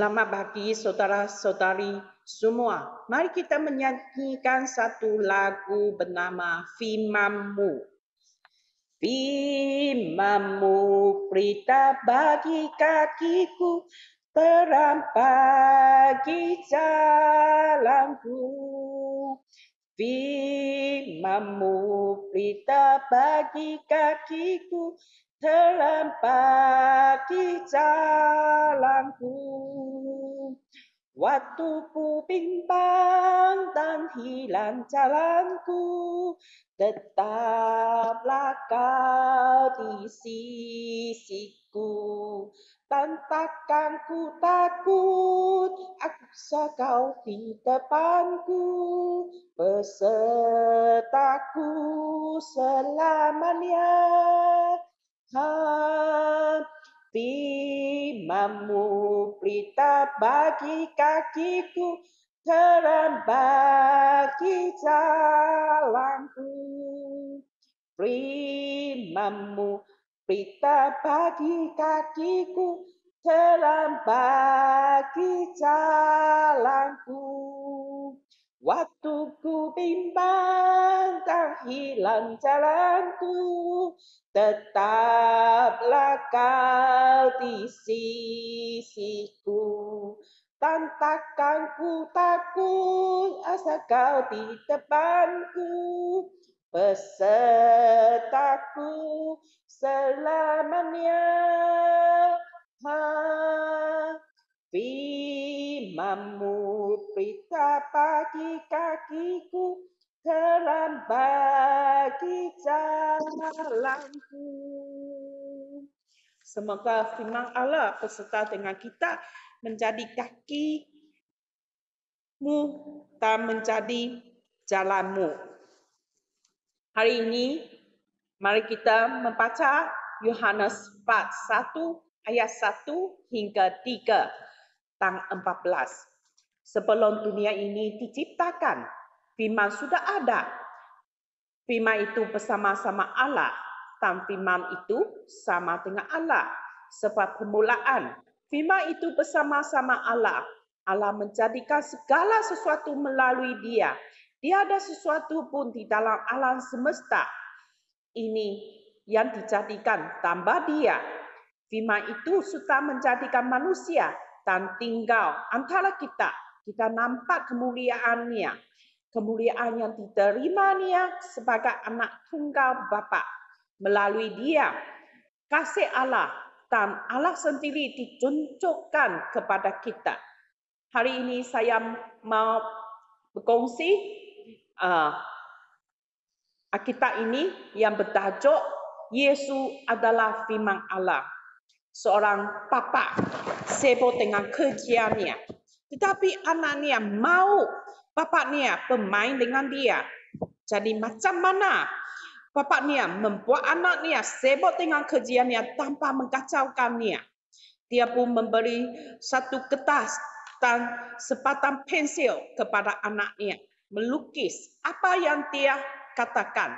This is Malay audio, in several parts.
Selamat pagi saudara-saudari semua. Mari kita menyanyikan satu lagu bernama Firman-Mu. Firman-Mu berita bagi kakiku, terang bagi jalanku. Firman-Mu berita bagi kakiku, terang bagi jalanku. Waktu ku bimbang dan hilang jalanku, tetaplah kau di sisiku. Dan takkan ku takut, aku kau di depanku, besertaku selamanya. Firman-Mu berita bagi kakiku, terang bagi jalanku. Firman-Mu berita bagi kakiku, terang bagi jalanku. Waktu ku bimbang dan hilang jalanku, tetaplah kau di sisiku. Dan takkan ku takut, asal kau di depanku, besertaku selamanya. Firman-Mu berita bagi kakiku, terang bagi jalanku. Semoga firman Allah beserta dengan kita menjadi kakimu dan menjadi jalanmu. Hari ini mari kita membaca Yohanes 1 ayat 1 hingga 3 dan 14. Sebelum dunia ini diciptakan, firman sudah ada. Firman itu bersama-sama Allah, dan firman itu sama dengan Allah. Sebab permulaan, firman itu bersama-sama Allah. Allah menjadikan segala sesuatu melalui Dia. Tiada sesuatu pun di dalam alam semesta ini yang dijadikan tanpa Dia. Firman itu sudah menjadikan manusia dan tinggal antara kita. Kita nampak kemuliaannya. Kemuliaan yang diterimanya sebagai anak tunggal Bapa. Melalui Dia, kasih Allah dan Allah sendiri ditunjukkan kepada kita. Hari ini saya mau berkongsi Alkitab ini yang bertajuk Yesus adalah firman Allah. Seorang bapa sibuk dengan kerjanya, tetapi anaknya mau bapaknya bermain dengan dia. Jadi macam mana bapaknya membuat anaknya sibuk dengan kerjanya tanpa mengkacaukannya? Dia pun memberi satu kertas dan sebatang pensil kepada anaknya, melukis apa yang dia katakan.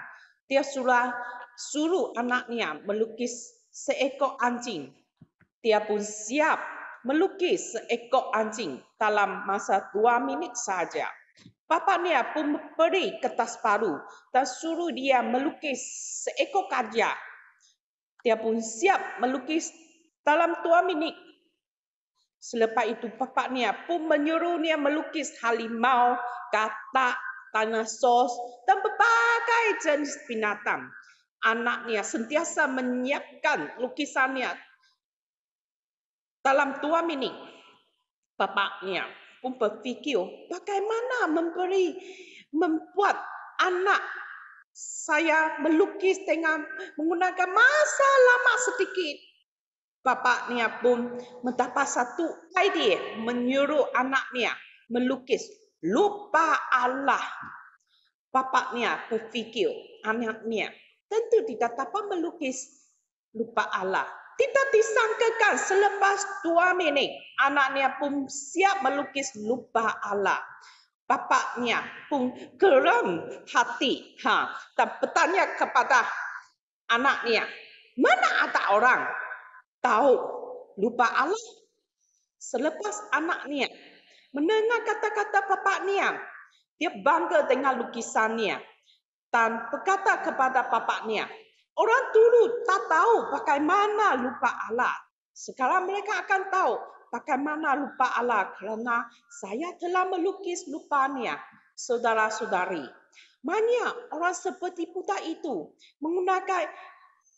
Dia suruh anaknya melukis seekor anjing. Dia pun siap melukis seekor anjing dalam masa 2 minit saja. Bapaknya pun memberi kertas baru dan suruh dia melukis seekor gajah. Dia pun siap melukis dalam 2 minit. Selepas itu bapaknya pun menyuruhnya melukis harimau, katak, dinosaurus dan berbagai jenis binatang. Anaknya sentiasa menyiapkan lukisannya dalam 2 minit. Bapaknya pun berfikir bagaimana membuat anak saya melukis dengan menggunakan masa lama sedikit. Bapaknya pun mendapat satu idea, menyuruh anaknya melukis lupa Allah. Bapaknya berfikir anaknya tentu tidak dapat melukis lupa Allah. Tidak disangkakan selepas 2 minit, anaknya pun siap melukis lupa Allah. Bapaknya pun geram hati dan bertanya kepada anaknya, mana ada orang tahu lupa Allah? Selepas anaknya mendengar kata-kata bapaknya, dia bangga dengan lukisannya dan berkata kepada bapaknya, orang dulu tak tahu bagaimana lupa Allah. Sekarang mereka akan tahu bagaimana lupa Allah kerana saya telah melukis lupanya. Saudara-saudari, banyak orang seperti budak itu menggunakan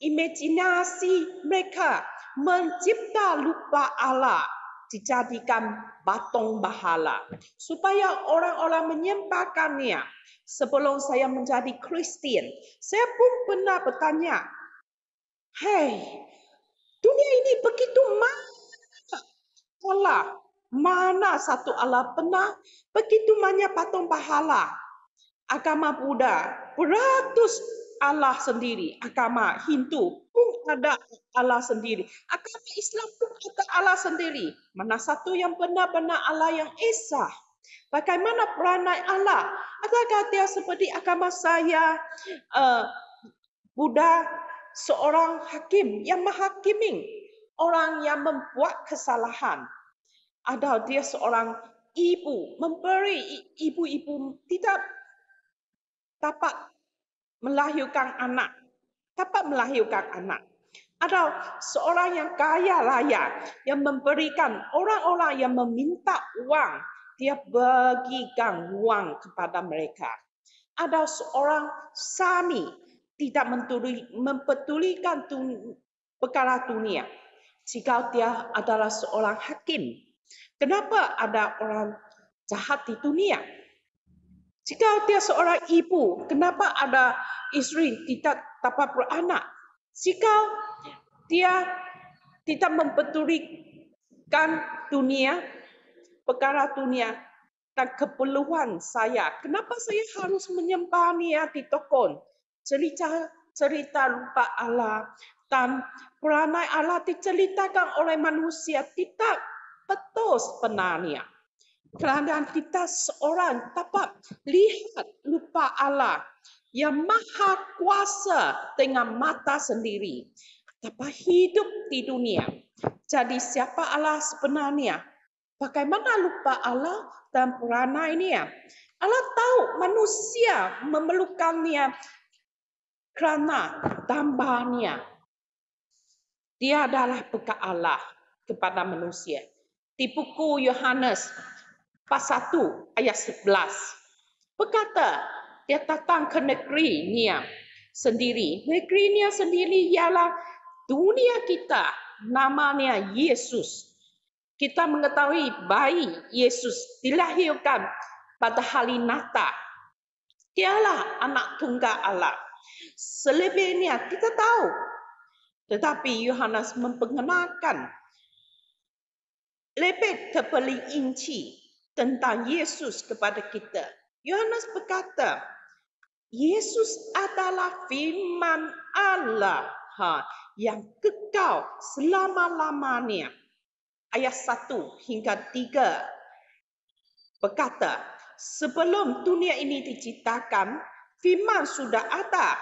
imajinasi mereka mencipta lupa Allah dijadikan patung berhala supaya orang-orang menyembahkannya. Sebelum saya menjadi Kristian, saya pun pernah bertanya, "Hei, dunia ini begitu mana Allah? Mana satu Allah benar? Begitu banyak patung berhala." Agama Buddha beratus Allah sendiri. Agama Hindu pun ada Allah sendiri. Agama Islam pun ada Allah sendiri. Mana satu yang benar-benar Allah yang esa? Bagaimana perangai Allah? Adakah dia seperti agama saya, Buddha, seorang hakim yang menghakimi orang yang membuat kesalahan? Atau dia seorang ibu, memberi ibu-ibu tidak dapat melahirkan anak, Atau seorang yang kaya raya yang memberikan orang-orang yang meminta uang, dia bagikan uang kepada mereka. Ada seorang suami tidak mempedulikan perkara dunia. Jika dia adalah seorang hakim, kenapa ada orang jahat di dunia? Jika dia seorang ibu, kenapa ada isteri tidak dapat beranak? Jika dia tidak mempedulikan dunia, perkara dunia dan keperluan saya, kenapa saya harus menyembahnya di tokon? Cerita lupa Allah dan perangai Allah diceritakan oleh manusia tidak betul sebenarnya. Kerana kita seorang dapat lihat lupa Allah yang maha kuasa dengan mata sendiri. Dapat hidup di dunia. Jadi siapa Allah sebenarnya? Bagaimana lupa Allah dan peranainya? Allah tahu manusia memerlukannya kerana dambanya. Dia adalah berkat Allah kepada manusia. Di buku Yohanes pasal 1 ayat 11 berkata, dia datang ke negerinya sendiri. Negerinya sendiri ialah dunia kita, namanya Yesus. Kita mengetahui bayi Yesus dilahirkan pada hari Natal. Dialah anak tunggal Allah. Selebihnya kita tahu. Tetapi Yohanes memperkenalkan lebih terperinci tentang Yesus kepada kita. Yohanes berkata, Yesus adalah firman Allah yang kekal selama-lamanya. Ayat 1 hingga 3 berkata, sebelum dunia ini diciptakan, firman sudah ada.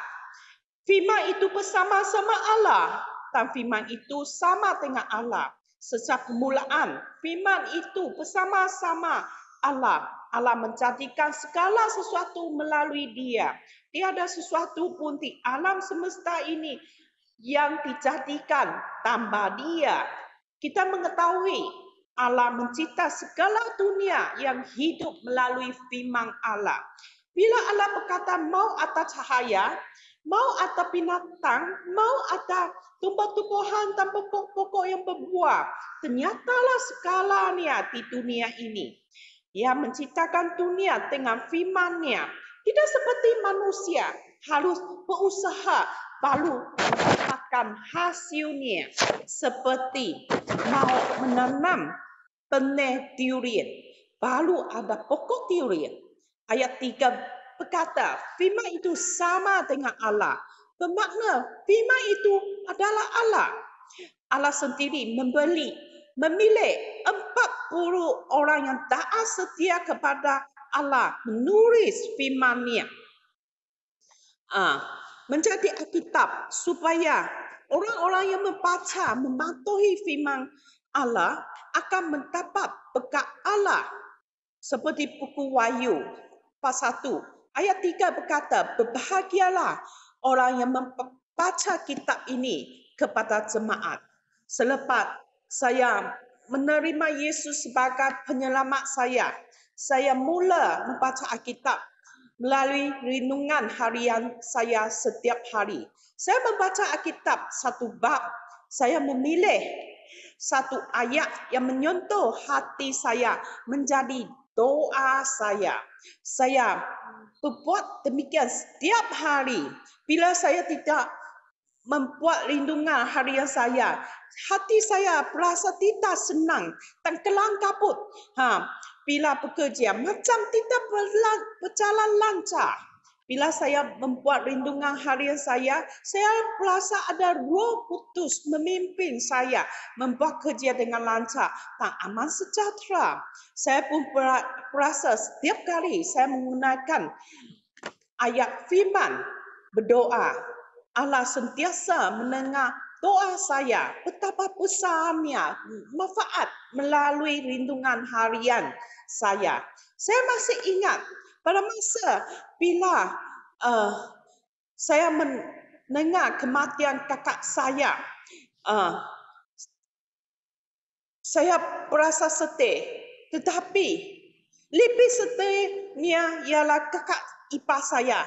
Firman itu bersama-sama Allah dan firman itu sama dengan Allah. Sejak permulaan, firman itu bersama-sama Allah. Allah menjadikan segala sesuatu melalui dia. Tiada sesuatu pun di alam semesta ini yang dijadikan tanpa dia. Kita mengetahui Allah mencipta segala dunia yang hidup melalui firman Allah. Bila Allah berkata mau ada cahaya, mau ada binatang, mau ada tumbuh-tumbuhan dan pokok-pokok yang berbuah. Ternyatalah segalanya di dunia ini. Dia menciptakan dunia dengan firman-Nya. Tidak seperti manusia harus berusaha baru mendapatkan hasilnya. Seperti mau menanam benih durian, baru ada pokok durian. Ayat 3 berkata, firman itu sama dengan Allah. Bermakna firman itu adalah Allah. Allah sendiri memilih 40 orang yang taat setia kepada Allah menulis firman-Nya. Menjadi Alkitab supaya orang-orang yang membaca, mematuhi firman Allah akan mendapat berkat Allah. Seperti buku Wahyu pasal 1 ayat 3 berkata, berbahagialah orang yang membaca kitab ini kepada jemaat. Selepas saya menerima Yesus sebagai penyelamat saya mula membaca Alkitab melalui renungan harian saya setiap hari. Saya membaca Alkitab satu bab, saya memilih satu ayat yang menyentuh hati saya menjadi doa saya. Saya berbuat demikian setiap hari. Bila saya tidak membuat renungan harian saya, hati saya berasa tidak senang dan kelang kabut. Bila bekerja macam tidak berjalan lancar. Bila saya membuat renungan harian saya berasa ada roh kudus memimpin saya membuat kerja dengan lancar dan aman sejahtera. Saya pun berasa setiap kali saya menggunakan ayat firman berdoa, Allah sentiasa mendengar doa saya. Betapa besarnya manfaat melalui renungan harian saya. Saya masih ingat pada masa bila saya mendengar kematian kakak saya. Saya berasa sedih. Tetapi lebih sedihnya ialah kakak ipar saya.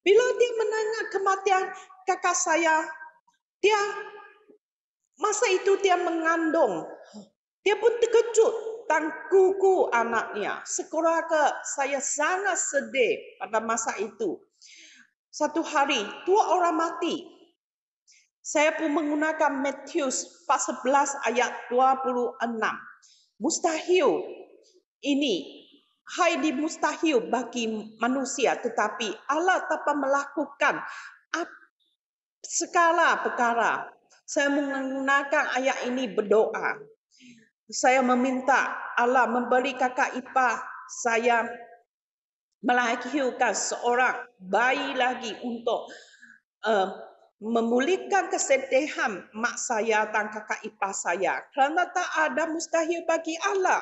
Bila dia mendengar kematian kakak saya, masa itu dia mengandung. Dia pun terkejut dan gugur anaknya. Sekeluarga saya sangat sedih pada masa itu. Satu hari, 2 orang mati. Saya pun menggunakan Matius 11 ayat 26. Mustahil ini, hai mustahil bagi manusia, tetapi Allah dapat melakukan segala perkara. Saya menggunakan ayat ini berdoa. Saya meminta Allah memberi kakak ipar saya melahirkan seorang bayi lagi untuk memulihkan kesedihan mak saya dan kakak ipar saya. Kerana tak ada mustahil bagi Allah.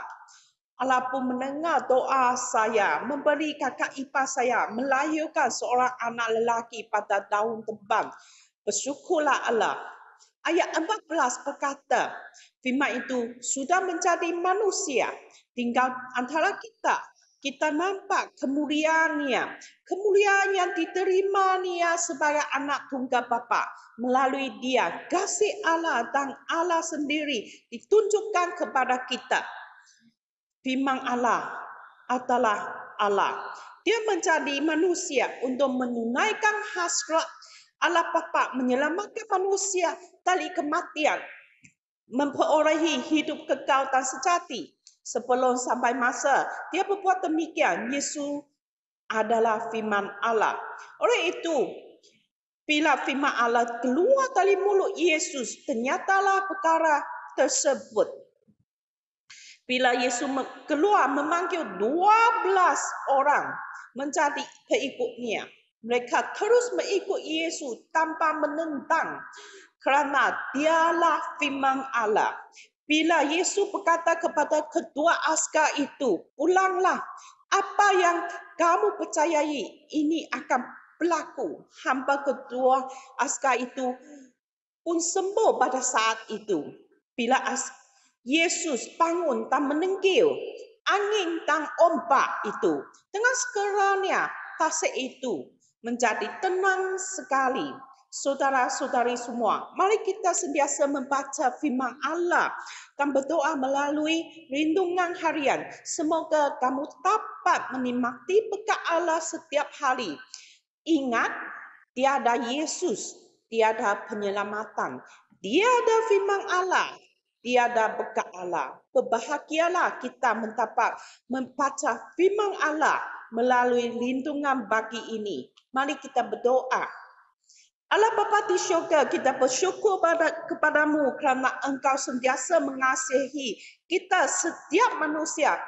Allah pun mendengar doa saya, memberi kakak ipar saya melahirkan seorang anak lelaki pada daun terbang. Bersyukurlah Allah. Ayat 14 berkata, firman itu sudah menjadi manusia, tinggal antara kita. Kita nampak kemuliaannya, kemuliaan yang diterimanya sebagai anak tunggal Bapa. Melalui dia, kasih Allah dan Allah sendiri ditunjukkan kepada kita. Firman Allah adalah Allah. Dia menjadi manusia untuk menunaikan hasrat Allah Bapa, menyelamatkan manusia dari kematian, memperolehi hidup kekal dan sejati. Sebelum sampai masa dia berbuat demikian, Yesus adalah firman Allah. Oleh itu, bila firman Allah keluar dari mulut Yesus, ternyatalah perkara tersebut. Bila Yesus keluar memanggil 12 orang menjadi pengikutnya. Mereka terus mengikut Yesus tanpa menentang kerana dialah firman Allah. Bila Yesus berkata kepada kedua askar itu, pulanglah, apa yang kamu percayai ini akan berlaku. Hamba kedua askar itu pun sembuh pada saat itu. Bila Yesus bangun dan menenggil angin dan ombak itu, dengan segeranya tasik itu menjadi tenang sekali. Saudara-saudari semua, mari kita sentiasa membaca firman Allah dan berdoa melalui renungan harian. Semoga kamu dapat menikmati berkat Allah setiap hari. Ingat, tiada Yesus, tiada penyelamatan. Tiada firman Allah, tiada berkat Allah. Berbahagialah kita mendapat membaca firman Allah melalui lindungan bagi ini. Mari kita berdoa. Allah Bapa di syurga, kita bersyukur kepadamu kerana Engkau sentiasa mengasihi kita setiap manusia.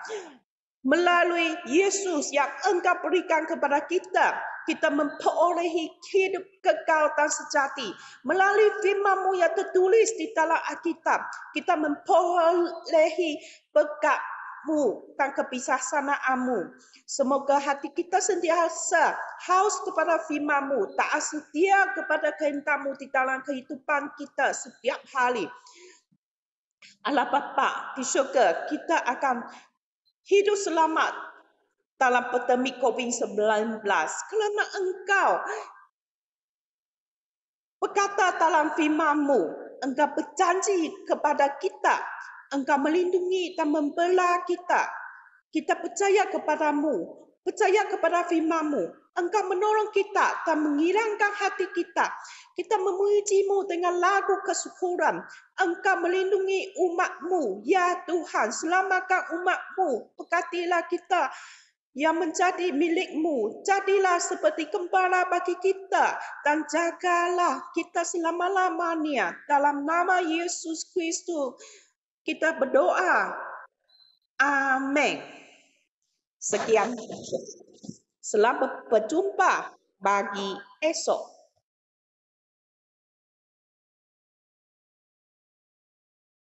Melalui Yesus yang Engkau berikan kepada kita, kita memperolehi hidup kekal dan sejati. Melalui firman-Mu yang tertulis di dalam Alkitab, kita memperolehi berkat-Mu dan kebijaksanaan-Mu. Semoga hati kita sentiasa haus kepada firman-Mu, taat setia kepada kehendak-Mu di dalam kehidupan kita setiap hari. Allah Bapa di syurga, kita akan hidup selamat dalam pandemik COVID-19 kerana Engkau berkata dalam firman-Mu, Engkau berjanji kepada kita, Engkau melindungi dan membela kita. Kita percaya kepadamu, percaya kepada firman-Mu. Engkau menolong kita dan menghilangkan hati kita. Kita memuji-Mu dengan lagu kesyukuran. Engkau melindungi umat-Mu. Ya Tuhan, selamatkan umat-Mu. Berkatilah kita yang menjadi milik-Mu. Jadilah seperti gembala bagi kita. Dan jagalah kita selama-lamanya. Dalam nama Yesus Kristus, kita berdoa. Amin. Sekian. Selamat berjumpa bagi esok.